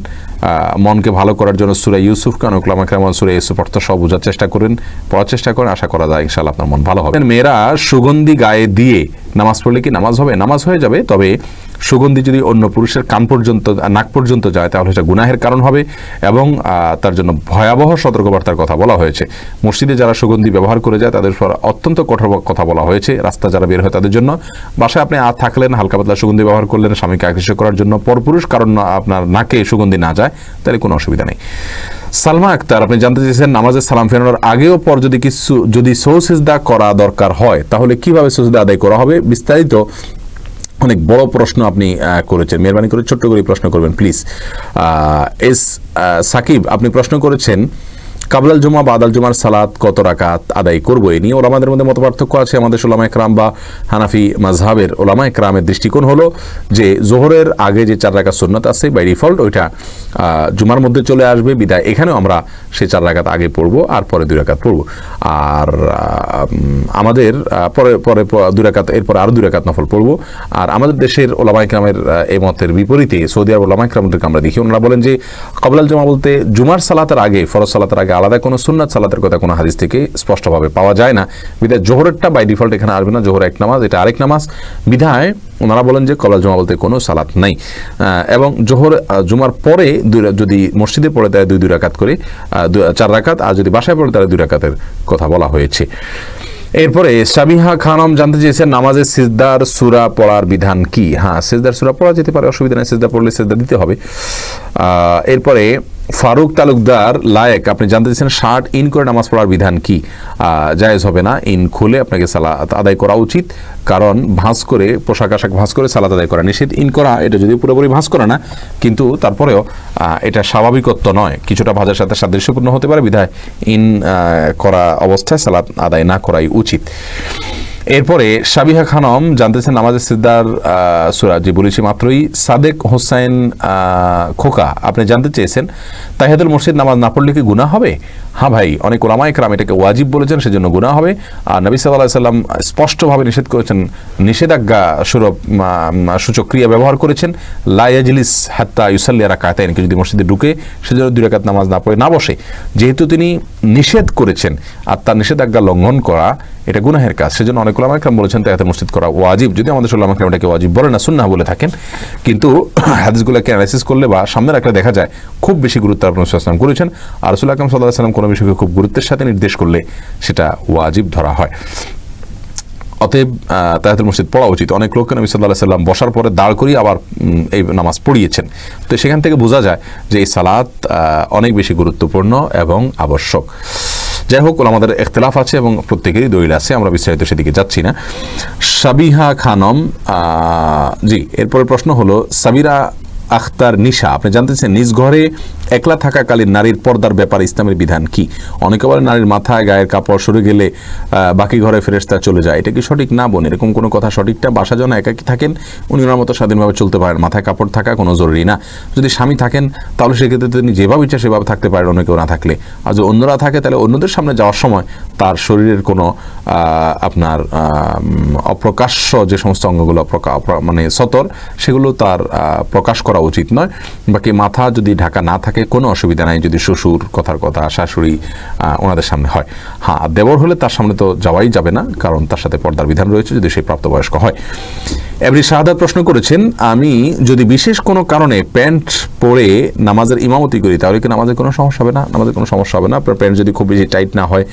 মনকে ভালো করার জন্য সূরা ইউসুফ অনেক উলামা কেরাম সূরা ইউসুফ অর্থ সহ বোঝার চেষ্টা করেন, পড়ার চেষ্টা করেন, আশা করা যায় ইনশাআল্লাহ আপনার মন ভালো হবে। মেয়েরা সুগন্ধি গায়ে দিয়ে নামাজ পড়লে কি নামাজ হবে? নামাজ হয়ে যাবে, তবে সুগন্ধি যদি অন্য পুরুষের কান পর্যন্ত, নাক পর্যন্ত যায় তাহলে সেটা গুনাহের কারণ হবে এবং তার জন্য ভয়াবহ সতর্কবার্তার কথা বলা হয়েছে। মসজিদে যারা সুগন্ধি ব্যবহার করে যায় তাদের উপর অত্যন্ত কঠোর কথা বলা হয়েছে। রাস্তা যারা বের হয় তাদের জন্য, বাসায় আপনি থাকলেন হালকা পাতলা সুগন্ধি ব্যবহার করলেন স্বামীকে আকর্ষিত করার জন্য, পরপুরুষ কারণ আপনার নাকে সুগন্ধি না যায় তাহলে কোনো অসুবিধা নেই। সালমা আক্তার, আপনি জানতে চেয়েছেন নামাজের সালাম ফেরানোর আগেও পর যদি সৌসিজদা করা দরকার হয় তাহলে কিভাবে সৌসিজদা আদায় করা হবে? বিস্তারিত অনেক বড় প্রশ্ন আপনি করেছেন, মেহরবানি করে ছোট্ট করে প্রশ্ন করবেন প্লিজ। সাকিব, আপনি প্রশ্ন করেছেন কাবলাল জুমা বাদাল জুমার সালাত কত রাকাত আদায় করবো? এই নিয়ে ওলামাদের মধ্যে মত পার্থক্য আছে। আমাদের ওলামা একরাম বা হানাফি মাজহাবের ওলামা একরামের দৃষ্টিকোণ হলো যে জোহরের আগে যে 4 রাকাত সুন্নাত আছে বাই ডিফল্ট ওইটা জুমার মধ্যে চলে আসবে, বিদায় এখানেও আমরা সেই 4 রাকাত আগে পড়বো আর পরে 2 রাকাত পড়বো। আর আমাদের পরে 2 রাকাত, এরপরে আরও 2 রাকাত নফল পড়বো। আর আমাদের দেশের ওলামা একরামের এই মতের বিপরীতে সৌদি আরব ওলামা একরামদেরকে আমরা দেখি, ওনারা বলেন যে কাবলাল জুমা বলতে জুমার সালাতের আগে, ফরজ সালাতের আগে আলাদা কোনো সুন্নাত সালাতের কথা কোনো হাদিস থেকে স্পষ্টভাবে পাওয়া যায় না, বিধায় জোহরেরটা বাই ডিফল্ট এখানে আসবে না। জোহর এক নামাজ, এটা আরেক নামাজ, বিধায় ওনারা বলেন যে কাবলাল জুমা বলতে কোনো সালাত নাই। এবং জুমার পরে যদি মসজিদে পড়ে তাহলে 2 রাকাত করে 4 রাকাত, আর যদি বাসায় পড়ে তাহলে 2 রাকাতের কথা বলা হয়েছে। এরপরে সাবিহা খানম জানতে চেয়েছেন নামাজে সিজদার সূরা পড়ার বিধান কি? হ্যাঁ, সিজদার সূরা পড়া যেতে পারে, অসুবিধা নেই, সিজদা পড়লে সিজদা দিতে হবে। এরপরে ফারুক তালুকদার লায়েক, আপনি জানতে চেয়েছেন শার্ট ইন করে নামাজ পড়ার বিধান কি? জায়েজ হবে না, ইন খুলে আপনাকে সালাত আদায় করা উচিত, কারণ ভাঁজ করে পোশাক আশাক ভাঁজ করে সালাত আদায় করা নিষেধ। ইন করা এটা যদি পুরোপুরি ভাঁজ করা না, কিন্তু তারপরেও এটা স্বাভাবিকত্ব নয়, কিছুটা ভাঁজের সাথে সাদৃশ্যপূর্ণ হতে পারে, বিধায় ইন করা অবস্থায় সালাত আদায় না করাই উচিত। এরপরে সাবিহা খানম জানতেছেন নামাজের সিজদার সূরা, যে বলেছি মাত্রই। সাদেক হোসেন খোকা, আপনি জানতে চেয়েছেন তাহিয়াতুল মসজিদ নামাজ না পড়লে কি গুনাহ হবে? হ্যাঁ ভাই, অনেক ওলামা একরাম এটাকে ওয়াজিব বলেছেন, সেজন্য গুনাহ হবে। আর নবী সাল্লাল্লাহু আলাইহি সাল্লাম স্পষ্টভাবে নিষেধ করেছেন, নিষেধাজ্ঞা সূচক ক্রিয়া ব্যবহার করেছেন, লা ইয়াজলিস হাত্তা ইউসাল্লি রাকাতাইন, যদি মসজিদে ঢুকে সেজন্য 2 রাকাত নামাজ না পড়ে না বসে। যেহেতু তিনি নিষেধ করেছেন আর তার নিষেধাজ্ঞা লঙ্ঘন করা এটা গুনাহের কাজ, সেজন্য অনেক ওলামা একরাম বলেছেন তাহিয়াতুল মসজিদ করা ওয়াজিব। যদি আমাদের ওলামা একরাম এটাকে ওয়াজিব বলে না, সুন্নাহ বলে থাকেন, কিন্তু হাদিসগুলোকে অ্যানালাইসিস করলে বা সামনে রাখলে দেখা যায় খুব বেশি গুরুত্ব রাসূল সাল্লাল্লাহু আলাইহি ওয়াসাল্লাম করেছেন। আর রাসূল আকরাম সাল্লাল্লাহু আলাইহি ওয়াসাল্লাম কোনো বিষয়কে খুব গুরুত্বের সাথে নির্দেশ করলে সেটা ওয়াজিব ধরা হয়। অতএব তাহিয়াতুল মসজিদ পড়া উচিত। অনেক লোককে নবী সাল্লাল্লাহু আলাইহি ওয়াসাল্লাম বসার পরে দাঁড় করিয়ে আবার এই নামাজ পড়িয়েছেন। তো সেখান থেকে বোঝা যায় যে এই সালাত অনেক বেশি গুরুত্বপূর্ণ এবং আবশ্যক। যাই হোক, আমাদের ইখতিলাফ আছে এবং প্রত্যেকেরই দলিল আছে, আমরা বিস্তারিত সেদিকে যাচ্ছি না। সাবিহা খানম, জি, এরপরে প্রশ্ন হলো সাবিরা আখতার নিশা, আপনি জানতে চান নিজ ঘরে একলা থাকাকালীন নারীর পর্দার ব্যাপারে ইসলামের বিধান কি? অনেকে বলে নারীর মাথায় গায়ের কাপড় সরে গেলে বাকি ঘরে ফেরেশতা চলে যায়, এটা কি সঠিক? না বোন, এরকম কোনো কথা সঠিকটা। বাসা যেন একাকি থাকেন, উনি ওনার মতো স্বাধীনভাবে চলতে পারেন, মাথায় কাপড় থাকা কোনো জরুরি না। যদি স্বামী থাকেন তাহলে সেক্ষেত্রে তিনি যেভাবে ইচ্ছা সেভাবে থাকতে পারেন, অন্য কেউ না থাকলে। আর যদি অন্যরা থাকে তাহলে অন্যদের সামনে যাওয়ার সময় তার শরীরের কোনো আপনার অপ্রকাশ্য যে সমস্ত অঙ্গগুলো মানে সতর, সেগুলো তার প্রকাশ করা উচিত নয়। বাকি মাথা যদি ঢাকা না থাকে কোনো অসুবিধা নাই, যদি শ্বশুর কথার কথা শাশুড়ি ওনাদের সামনে হয়। হ্যাঁ, দেবর হলে তার সামনে তো যাওয়াই যাবে না, কারণ তার সাথে পর্দার বিধান রয়েছে যদি সে প্রাপ্তবয়স্ক হয়। এভরি শাহাদাত প্রশ্ন করেছেন, আমি যদি বিশেষ কোনো কারণে প্যান্ট পরে নামাজের ইমামতি করি তাহলে কি নামাজের কোনো সমস্যা হবে না? নামাজের কোনো সমস্যা হবে না, আপনার প্যান্ট যদি খুব বেশি টাইট না হয়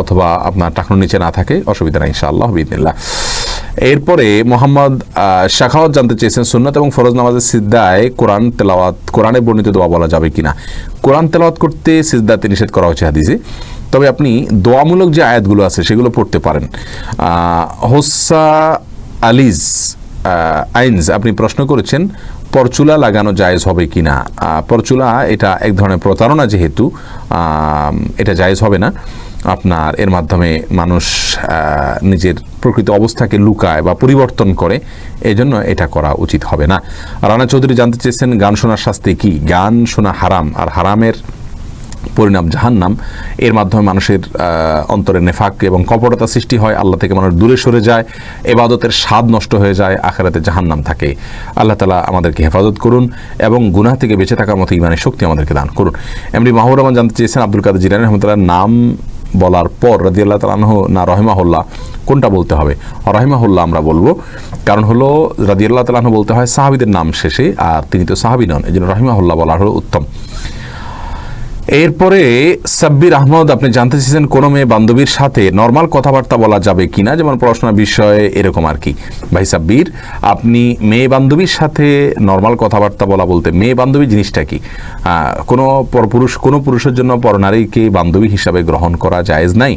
অথবা আপনার টাকনোর নিচে না থাকে, অসুবিধা নেই ইনশাআল্লাহ বিইذনিল্লাহ। এরপরে মোহাম্মদ শাখাওয়াত জানতে চেয়েছেন সুন্নাত এবং ফরজ নামাজের সিজদায় কোরআন তেলাওয়াত, কোরআনে বর্ণিত দোয়া বলা যাবে কিনা? কোরআন তেলাওয়াত করতে সিজদাতে নিষেধ করা হয়েছে হাদিসে, তবে আপনি দোয়ামূলক যে আয়াতগুলো আছে সেগুলো পড়তে পারেন। হোসা আলিজ আইনস, আপনি প্রশ্ন করেছেন পরচুলা লাগানো জায়েজ হবে কিনা? পরচুলা এটা এক ধরনের প্রতারণা, যেহেতু এটা জায়েজ হবে না। আপনার এর মাধ্যমে মানুষ নিজের প্রকৃত অবস্থাকে লুকায় বা পরিবর্তন করে, এই জন্য এটা করা উচিত হবে না। রানা চৌধুরী জানতে চেয়েছেন গান শোনার শাস্তি কি? গান শোনা হারাম, আর হারামের পরিণাম জাহান্নাম। এর মাধ্যমে মানুষের অন্তরে নেফাক এবং কপটতা সৃষ্টি হয়, আল্লাহ থেকে মানুষ দূরে সরে যায়, ইবাদতের স্বাদ নষ্ট হয়ে যায়, আখিরাতে জাহান্নাম থাকে। আল্লাহ তাআলা আমাদেরকে হেফাজত করুন এবং গুনাহ থেকে বেঁচে থাকার মতো ঈমানের শক্তি আমাদেরকে দান করুন। এমনি মাহবুব রহমান জানতে চেয়েছেন আব্দুল কাদের জিলানী রাহমাতুল্লাহ নাম বলার পর রাদিয়াল্লাহু তাআলা আনহু না রাহিমাহুল্লাহ কোনটা বলতে হবে? রাহিমাহুল্লাহ আমরা বলবো, কারণ হলো রাদিয়াল্লাহু তাআলা আনহু বলতে হয় সাহাবীদের নাম শেষে, আর তিনি তো সাহাবী নন, এজন্য রাহিমাহুল্লাহ বলা হলো উত্তম। এরপরে সাব্বির আহমদ আপনি জানতে চেয়েছেন কোনো মেয়ে বান্ধবীর সাথে নর্মাল কথাবার্তা বলা যাবে কিনা, যেমন পড়াশোনার বিষয়ে এরকম আর কি। ভাই সাব্বির, আপনি মেয়ে বান্ধবীর সাথে নর্মাল কথাবার্তা বলা বলতে মেয়ে বান্ধবী জিনিসটা কি? কোনো পুরুষের জন্য পরনারীকে বান্ধবী হিসাবে গ্রহণ করা জায়েজ নাই।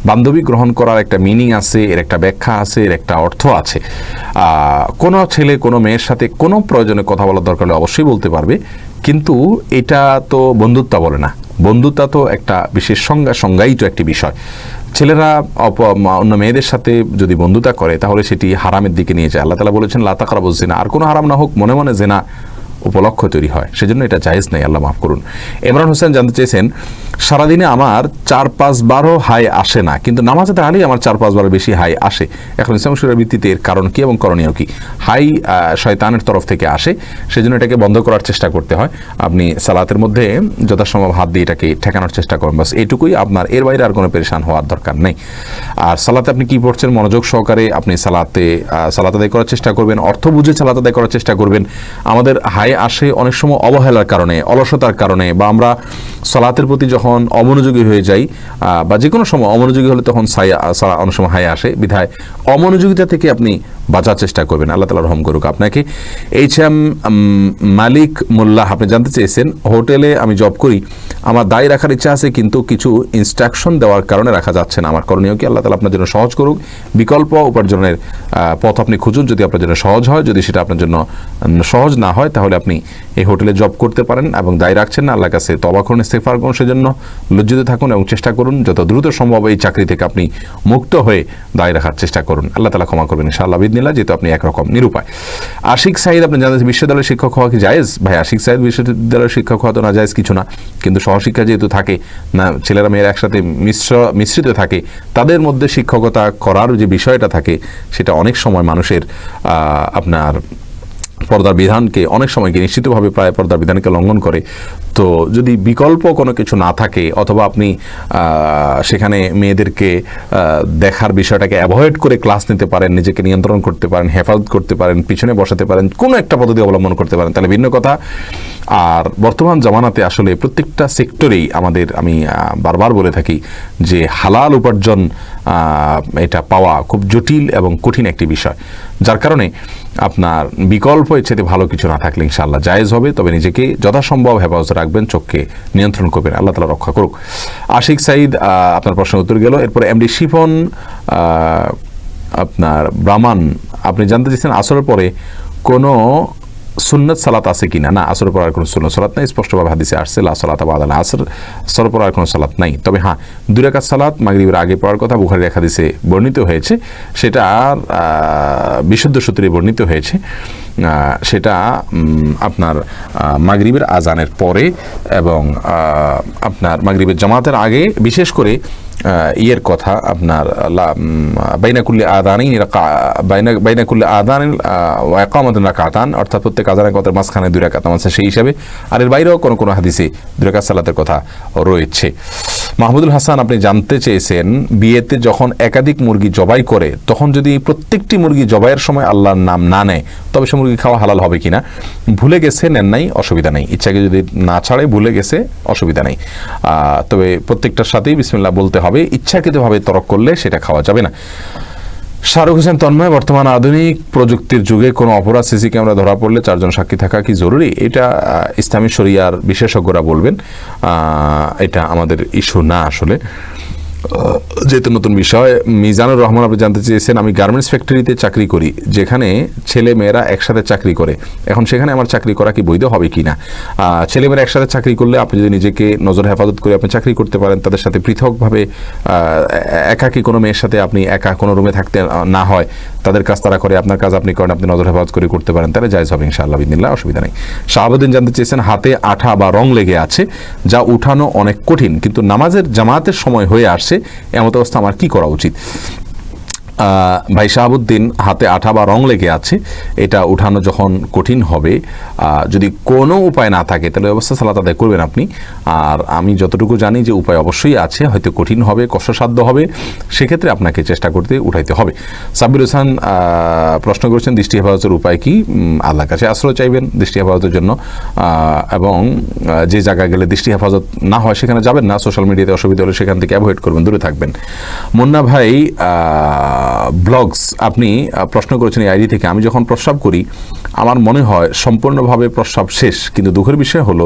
বান্ধবী গ্রহণ করার একটা মিনিং আছে, এর একটা ব্যাখ্যা আছে, এর একটা অর্থ আছে। কোনো ছেলে কোনো মেয়ের সাথে কোনো প্রয়োজনে কথা বলার দরকার হলে অবশ্যই বলতে পারবে, কিন্তু এটা তো বন্ধুত্ব বলে না। বন্ধুত্ব তো একটা বিশেষ সংজ্ঞায়িত একটি বিষয়। ছেলেরা অন্য মেয়েদের সাথে যদি বন্ধুতা করে তাহলে সেটি হারামের দিকে নিয়ে যায়। আল্লাহ তাআলা বলেছেন লা তাকরাবুজ জিনা, আর কোনো হারাম না হোক, মনে মনে জিনা উপলক্ষ তৈরি হয়, সেজন্য এটা জায়েজ নেই, আল্লাহ মাফ করুন। ইমরান হোসেন জানতে চেয়েছেন সারাদিনে আমার 4-5 বারও হাই আসে না, কিন্তু নামাজে দাঁড়ালেই আমার 4-5 বারের বেশি হাই আসে। এখন ইসলাম শরীয়তের ভিত্তিতে এর কারণ কি এবং করণীয় কি? হাই শয়তানের তরফ থেকে আসে, সেজন্য এটাকে বন্ধ করার চেষ্টা করতে হয়। আপনি সালাতের মধ্যে যথাসম্ভব হাত দিয়ে এটাকে ঠেকানোর চেষ্টা করুন, বাস এইটুকুই আপনার, এর বাইরে আর কোনো পেরেশান হওয়ার দরকার নেই। আর সালাতে আপনি কি পড়ছেন মনোযোগ সহকারে আপনি সালাত আদায় করার চেষ্টা করবেন, অর্থ বুঝে সালাত আদায় করার চেষ্টা করবেন। আমাদের হাই আসে অনেক সময় অবহেলার কারণে, অলসতার কারণে, বা আমরা সালাতের প্রতি যখন অমনোযোগী হয়ে যাই, বা যে কোনো সময় অমনোযোগী হলে তখন অনেক সময় হাই আসে। বিধায় অমনোযোগিতা থেকে আপনি বাঁচার চেষ্টা করবেন। আল্লাহ তাআলা রহম করুক আপনাকে। এইচ.এম. মালিক মোল্লাহ আপনি জানতে চেয়েছেন হোটেলে আমি জব করি, আমার দায় রাখার ইচ্ছা আছে কিন্তু কিছু ইনস্ট্রাকশন দেওয়ার কারণে রাখা যাচ্ছে না, আমার করণীয় কি? আল্লাহ তাআলা আপনার জন্য সহজ করুক। বিকল্প উপার্জনের পথ আপনি খুঁজুন, যদি আপনার জন্য সহজ হয়। যদি সেটা আপনার জন্য সহজ না হয় তাহলে আপনি এই হোটেলে জব করতে পারেন এবং দায় রাখছেন না, আল্লাহর কাছে তওবা করুন, ইস্তিগফার করুন, সেজন্য লজ্জিত থাকুন এবং চেষ্টা করুন যত দ্রুত সম্ভব এই চাকরি থেকে আপনি মুক্ত হয়ে দায় রাখার চেষ্টা করুন। আল্লাহ তাআলা ক্ষমা করবেন ইনশাআল্লাহ বিদিনিল্লাহ, যেহেতু আপনি একরকম নিরুপায়। আশিক সাঈদ আপনি জানেন বিশ্ববিদ্যালয়ের শিক্ষক হওয়া কি জায়েজ? ভাই আশিক সাঈদ, বিশ্ববিদ্যালয়ের শিক্ষক হওয়া তো না জায়েজ কিছু না, কিন্তু সহশিক্ষা যেহেতু থাকে না, ছেলেরা মেয়েরা একসাথে মিশ্রিত থাকে, তাদের মধ্যে শিক্ষকতা করার যে বিষয়টা থাকে সেটা অনেক সময় মানুষের আপনার পর্দার বিধানকে অনেক সময় নিশ্চিতভাবে প্রায় পর্দার বিধানকে লঙ্ঘন করে। তো যদি বিকল্প কোনো কিছু না থাকে, অথবা আপনি সেখানে মেয়েদেরকে দেখার বিষয়টাকে অ্যাভয়েড করে ক্লাস নিতে পারেন, নিজেকে নিয়ন্ত্রণ করতে পারেন, হেফাজত করতে পারেন, পিছনে বসাতে পারেন, কোনো একটা পদ্ধতি অবলম্বন করতে পারেন, তাহলে ভিন্ন কথা। আর বর্তমান জামানাতে আসলে প্রত্যেকটা সেক্টরেই আমি বারবার বলে থাকি যে হালাল উপার্জন এটা পাওয়া খুব জটিল এবং কঠিন একটি বিষয়, যার কারণে আপনার বিকল্প ইচ্ছেতে ভালো কিছু না থাকলে ইনশাআল্লাহ জায়েজ হবে। তবে নিজেকে যথাসম্ভব হেফাজত রাখবেন, চোখকে নিয়ন্ত্রণ করবেন, আল্লাহ তাআলা রক্ষা করুক। আশিক সাঈদ আপনার প্রশ্নের উত্তর গেল। এরপরে এমডি শিফন আপনার ব্রাহ্মণ আপনি জানতে চেয়েছেন আসরের পরে কোনো সুন্নত সালাত আছে কিনা? না, আসর পর আর কোনো সুন্নত সালাত নাই, স্পষ্টভাবে হাদিসে আসছে লা সালাতা বাদাল আসর, আসর পর আর কোনো সালাত নাই। তবে হ্যাঁ, 2 রাকাত সালাত মাগরিবের আগে পড়ার কথা বুখারীর এক হাদিসে বর্ণিত হয়েছে, সেটা আর বিশুদ্ধ সূত্রে বর্ণিত হয়েছে। সেটা আপনার মাগরিবের আজানের পরে এবং আপনার মাগরিবের জামাতের আগে, বিশেষ করে ইয়ের কথা আপনার বাইনাকুল্লি আদান ওয়া ইকামাতুন রাকাতান, অর্থাৎ প্রত্যেক আযানের কথার মাঝখানে 2 রাকাত নামাজ, সেই হিসাবে। আর এর বাইরেও কোনো হাদিসে 2 রাকাত সালাতের কথা রয়েছে। মাহমুদুল হাসান আপনি জানতে চেয়েছেন বিয়েতে যখন একাধিক মুরগি জবাই করে তখন যদি প্রত্যেকটি মুরগি জবাইয়ের সময় আল্লাহর নাম না নেয় তবে সে মুরগি খাওয়া হালাল হবে কিনা? ভুলে গেছে, নেন নাই, অসুবিধা নেই। ইচ্ছাকে যদি না ছাড়ে, ভুলে গেছে, অসুবিধা নেই। তবে প্রত্যেকটার সাথেই বিসমিল্লাহ বলতে হবে। ইচ্ছাকৃতভাবে তরক করলে সেটা খাওয়া যাবে না। শাহরুখ হোসেন তন্ময়, বর্তমান আধুনিক প্রযুক্তির যুগে কোনো অপরাধ সিসি ক্যামেরা ধরা পড়লে 4 জন সাক্ষী থাকা কি জরুরি? এটা ইসলামী শরিয়ার বিশেষজ্ঞরা বলবেন, এটা আমাদের ইস্যু না আসলে। যেহেতু নতুন বিষয়, মিজানুর রহমান আপনি জানতে চেয়েছেন, আমি গার্মেন্টস ফ্যাক্টরিতে চাকরি করি যেখানে ছেলে মেয়েরা একসাথে চাকরি করে, এখন সেখানে আমার চাকরি করা কি বৈধ হবে কি না? ছেলে মেয়েরা একসাথে চাকরি করলে আপনি যদি নিজেকে নজর হেফাজত করে আপনি চাকরি করতে পারেন, তাদের সাথে পৃথকভাবে একাকী কোনো মেয়ের সাথে আপনি একা কোনো রুমে থাকতে না হয়, তাদের কাজ তারা করে, আপনার কাজ আপনি করেন, আপনি নজর হেফাজত করে করতে পারেন, তাহলে জায়েজ হবে ইনশাআল্লাহ বিদিনিল্লাহ, অসুবিধা নেই। শাহাবুদ্দিন জানতে চেয়েছেন, হাতে আঠা বা রং লেগে আছে যা উঠানো অনেক কঠিন, কিন্তু নামাজের জামাতের সময় হয়ে আসছে, এমত অবস্থা আমার কি করা উচিত? ভাই শাহাবুদ্দিন, হাতে আঠা বা রং লেগে আছে, এটা উঠানো যখন কঠিন হবে, যদি কোনো উপায় না থাকে তাহলে অবস্থা সালাত আদায় করবেন আপনি। আর আমি যতটুকু জানি যে উপায় অবশ্যই আছে, হয়তো কঠিন হবে, কষ্টসাধ্য হবে, সেক্ষেত্রে আপনাকে চেষ্টা করতে উঠাইতে হবে। সাব্বির হোসেন প্রশ্ন করেছেন, দৃষ্টি হেফাজতের উপায় কি? আল্লাহর কাছে আশ্রয় চাইবেন দৃষ্টি হেফাজতের জন্য, এবং যে জায়গায় গেলে দৃষ্টি হেফাজত না হয় সেখানে যাবেন না, সোশ্যাল মিডিয়াতে অসুবিধা হলে সেখান থেকে অ্যাভয়েড করবেন, দূরে থাকবেন। মুন্না ভাই ব্লগস আপনি প্রশ্ন করেছেন এই আইডি থেকে, আমি যখন প্রস্রাব করি আমার মনে হয় সম্পূর্ণভাবে প্রস্রাব শেষ, কিন্তু দুঃখের বিষয় হলো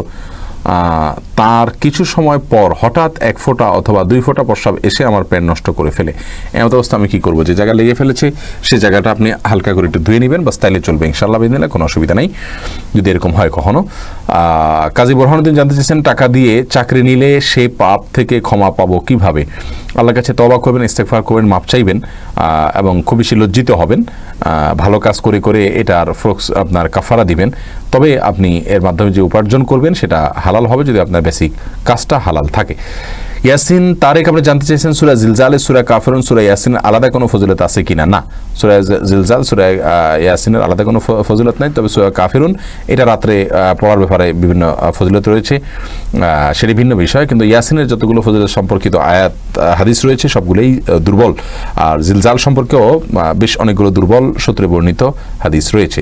তার কিছু সময় পর হঠাৎ 1 ফোঁটা অথবা 2 ফোঁটা প্রস্রাব এসে আমার প্যান্ট নষ্ট করে ফেলে। এমন অবস্থা আমি কি করবো? যে জায়গা লেগে ফেলেছে সেই জায়গাটা আপনি হালকা করে একটু ধুয়ে নেবেন, বাস তাইলে চলবে ইনশাআল্লাহ বিদিনিল্লাহ, কোনো অসুবিধা নেই যদি এরকম হয় কখনো। কাজী বোরহানুদ্দিন জানতে চেয়েছেন, টাকা দিয়ে চাকরি নিলে সে পাপ থেকে ক্ষমা পাবো কিভাবে? আল্লাহর কাছে তওবা করবেন, ইস্তেগফার করবেন, মাপ চাইবেন, এবং খুব বেশি লজ্জিত হবেন, ভালো কাজ করে করে এটার আপনার কাফারা দিবেন, তবে আপনি এর মাধ্যমে যে উপার্জন করবেন সেটা হালাল হবে যদি আপনার বেসিক কাজটা হালাল থাকে। ইয়াসিন তারেক আপনি জানতে চেয়েছেন, সূরা জিলজালে, সূরা কাফিরুন, সূরা ইয়াসিনের আলাদা কোনো ফজিলত আছে কিনা? না, সূরা জিলজাল, সূরা ইয়াসিনের আলাদা কোনো ফজিলত নাই, তবে সূরা কাফিরুন এটা রাত্রে পড়ার ব্যাপারে বিভিন্ন ফজিলত রয়েছে, সেটি ভিন্ন বিষয়, কিন্তু ইয়াসিনের যতগুলো ফজিলত সম্পর্কিত আয়াত হাদিস রয়েছে সবগুলোই দুর্বল, আর জিলজাল সম্পর্কেও বেশ অনেকগুলো দুর্বল সূত্রে বর্ণিত হাদিস রয়েছে।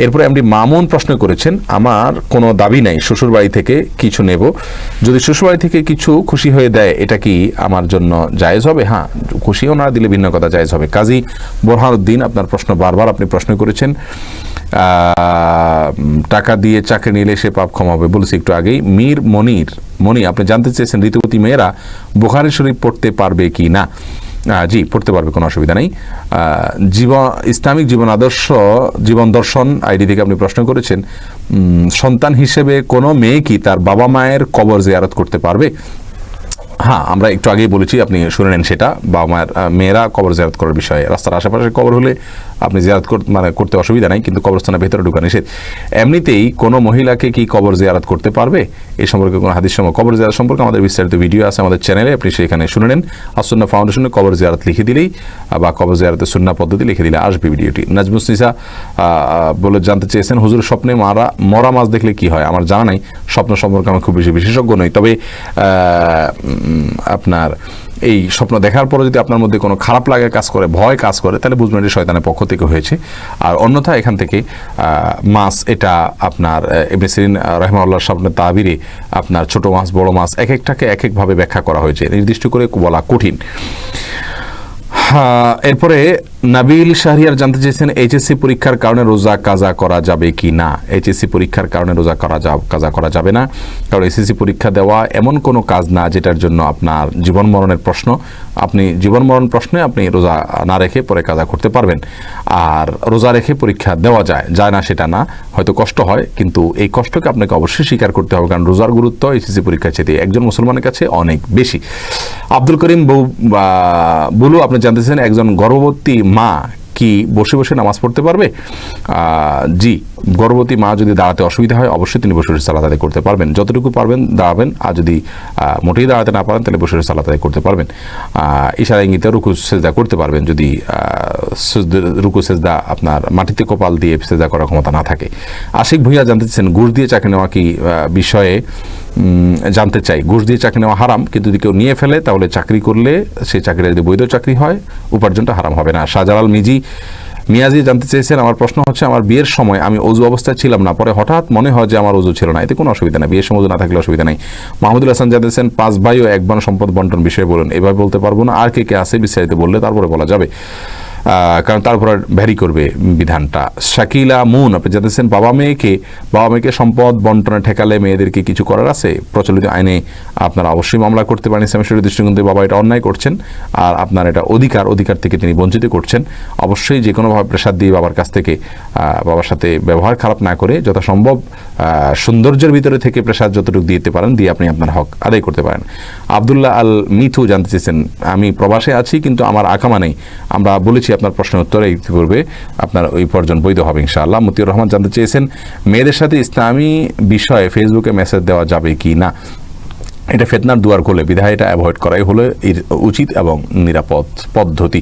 এরপরে এমডি মামুন প্রশ্ন করেছেন, আমার কোনো দাবি নাই, শ্বশুরবাড়ি থেকে কিছু নেব, যদি শ্বশুরবাড়ি থেকে কিছু খুশি হয়ে দেয় এটা কি আমার জন্য জায়েজ হবে? হ্যাঁ, খুশিও না দিলে ভিন্ন কথা, জায়েজ হবে। কাজী বোরহানুদ্দিন আপনার প্রশ্ন বারবার আপনি প্রশ্ন করেছেন, টাকা দিয়ে চাকরি নিলে সে পাপ ক্ষমা হবে, বলেছি একটু আগেই। মীর মনি আপনি জানতে চেয়েছেন, ঋতুবতী মেয়েরা বুখারী শরীফ পড়তে পারবে কি না? জি, পড়তে পারবে, কোনো অসুবিধা নেই। ইসলামিক জীবন দর্শন আইডি থেকে আপনি প্রশ্ন করেছেন, সন্তান হিসেবে কোনো মেয়ে কি তার বাবা মায়ের কবর জিয়ারত করতে পারবে? হ্যাঁ, আমরা একটু আগেই বলেছি, আপনি শুনে নেন সেটা। বাবা মায়ের মেয়েরা কবর জিয়ারত করার বিষয়ে, রাস্তার আশেপাশে কবর হলে আপনি জিয়ারত করতে অসুবিধা নাই, কিন্তু কবরস্থানের ভেতরে ঢোকা নিষেধ। এমনিতেই কোনো মহিলাকে কি কবর জিয়ারত করতে পারবে এই সম্পর্কে কোনো হাদিস কবর জিয়ারত সম্পর্কে আমাদের বিস্তারিত ভিডিও আছে আমাদের চ্যানেলে, আপনি সেখানে শুনে নেন। আসুন্নাহ ফাউন্ডেশনে কবর জিয়ারত লিখে দিলেই বা কবর জিয়ারতের সুন্নাহ পদ্ধতি লিখে দিলে আসবে ভিডিওটি। নাজমুস নিসা বলে জানতে চেয়েছেন, হুজুর স্বপ্নে মরা মাছ দেখলে কি হয়? আমার জানা নাই, স্বপ্ন সম্পর্কে আমি খুব বেশি বিশেষজ্ঞ নই, তবে আপনার এই স্বপ্ন দেখার পরে যদি আপনার মধ্যে কোনো খারাপ লাগা কাজ করে, ভয় কাজ করে, তাহলে বুঝবেন এটা শয়তানের পক্ষ থেকে হয়েছে। আর অন্যথা এখান থেকে মাছ, এটা আপনার ইবনে সিরিন রাহিমাহুল্লাহর স্বপ্নের তাবিরে আপনার ছোট মাছ বড় মাছ এক একটাকে এক একভাবে ব্যাখ্যা করা হয়েছে, নির্দিষ্ট করে বলা কঠিন। এরপরে নাবিল শাহরিয়ার জানতে চেয়েছেন, এইচএসসি পরীক্ষার কারণে রোজা কাজা করা যাবে কি না? এইচএসসি পরীক্ষার কারণে রোজা কাজা করা যাবে না, কারণ এসএসসি পরীক্ষা দেওয়া এমন কোনো কাজ না যেটার জন্য আপনার জীবন মরণের প্রশ্ন, আপনি জীবন মরণ প্রশ্নে আপনি রোজা না রেখে পরে কাজা করতে পারবেন। আর রোজা রেখে পরীক্ষা দেওয়া যায় না সেটা না, হয়তো কষ্ট হয়, কিন্তু এই কষ্টকে আপনাকে অবশ্যই স্বীকার করতে হবে, কারণ রোজার গুরুত্ব এসএসসি পরীক্ষার চেয়ে একজন মুসলমানের কাছে অনেক বেশি। আব্দুল করিম বুলু আপনি জানতেছেন, একজন গর্ভবতী মা কি বসে বসে নামাজ পড়তে পারবে? জি, গর্ভবতী মা যদি দাঁড়াতে অসুবিধা হয় অবশ্যই তিনি বসে বসে সালাত আদায় করতে পারবেন, যতটুকু পারবেন দাঁড়াবেন, আর যদি মোটেই দাঁড়াতে না পারেন তাহলে বসে বসে সালাত আদায় করতে পারবেন। ইশারা ইঙ্গিতে রুকু সেজদা করতে পারবেন যদি রুকু সেজদা আপনার মাটিতে কপাল দিয়ে সেজদা করার ক্ষমতা না থাকে। আশিক ভুইয়া জানতে চাচ্ছেন, ঘুষ দিয়ে চাকরি নেওয়া কি বিষয়ে জানতে চাই। ঘুষ দিয়ে চাকরি নেওয়া হারাম, কিন্তু যদি কেউ নিয়ে ফেলে তাহলে চাকরি করলে সেই চাকরিটা যদি বৈধ চাকরি হয় উপার্জনটা হারাম হবে না। শাহজালাল মিয়াজি জানতে চেয়েছেন, আমার প্রশ্ন হচ্ছে, আমার বিয়ের সময় আমি অজু অবস্থায় ছিলাম না, পরে হঠাৎ মনে হয় যে আমার অজু ছিল না, এতে কোনো অসুবিধা নেই, বিয়ের সময় না থাকলে অসুবিধা নেই। মাহমুদুল হাসান জানতেছেন, 5 ভাই ও 1 বোন সম্পদ বন্টন বিষয়ে বলুন। এভাবে বলতে পারবো না, আর কে কে আছে বিস্তারিত বললে তারপরে বলা যাবে। কারণ তার উপর ভ্যারি করবে বিধানটা। শাকিলা মুন, আপনি জানতেছেন বাবা মেয়েকে সম্পদ বন্টনে ঠেকালে মেয়েদেরকে কিছু করার আছে? প্রচলিত আইনে আপনারা অবশ্যই মামলা করতে পারেন ইসলামী শরীয়তের দৃষ্টিকোণ থেকে। বাবা এটা অন্যায় করছেন আর আপনার এটা অধিকার থেকে তিনি বঞ্চিত করছেন। অবশ্যই যে কোনোভাবে প্রেসার দিয়ে বাবার কাছ থেকে বাবার সাথে ব্যবহার খারাপ না করে যথাসম্ভব সৌন্দর্যের ভিতরে থেকে প্রেসার যতটুকু দিতে পারেন দিয়ে আপনি আপনার হক আদায় করতে পারেন। আব্দুল্লাহ আল মিথু জানতে চেয়েছেন, আমি প্রবাসে আছি কিন্তু আমার আকামা নেই। আমরা বলেছি আপনার প্রশ্নের উত্তরে ইতিপূর্বে আপনার ওই পর্যন্ত বৈধ হবে ইনশাআল্লাহ। মতিউর রহমান জানতে চেয়েছেন, মেয়েদের সাথে ইসলামী বিষয়ে ফেসবুকে মেসেজ দেওয়া যাবে কি না? এটা ফিতনার দুয়ার খোলে, বিধায় এটা অ্যাভয়েড করাই হলো উচিত এবং নিরাপদ পদ্ধতি।